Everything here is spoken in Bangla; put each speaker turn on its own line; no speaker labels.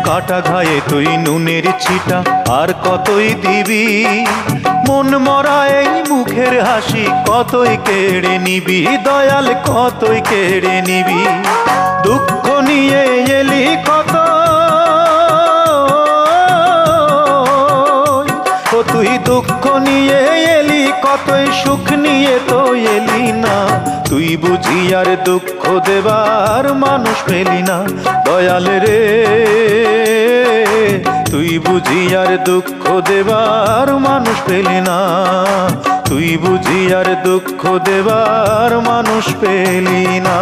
কাটা ঘায়ে তুই নুনের ছিটা আর কতই দিবি, মন মরা এই মুখের হাসি কতই কেড়ে নিবি, দয়াল কতই কেড়ে নিবি। দুঃখ নিয়ে এলি কত, ও তুই দুঃখ নিয়ে এলি কতই, সুখ নিয়ে তো এলি না। তুই বুঝি আর দুঃখ দেবার মানুষ পেলি না, দয়াল রে তুই বুঝি আর দুঃখ দেবার মানুষ পেলি না, তুই বুঝি আর দুঃখ দেবার মানুষ পেলি না।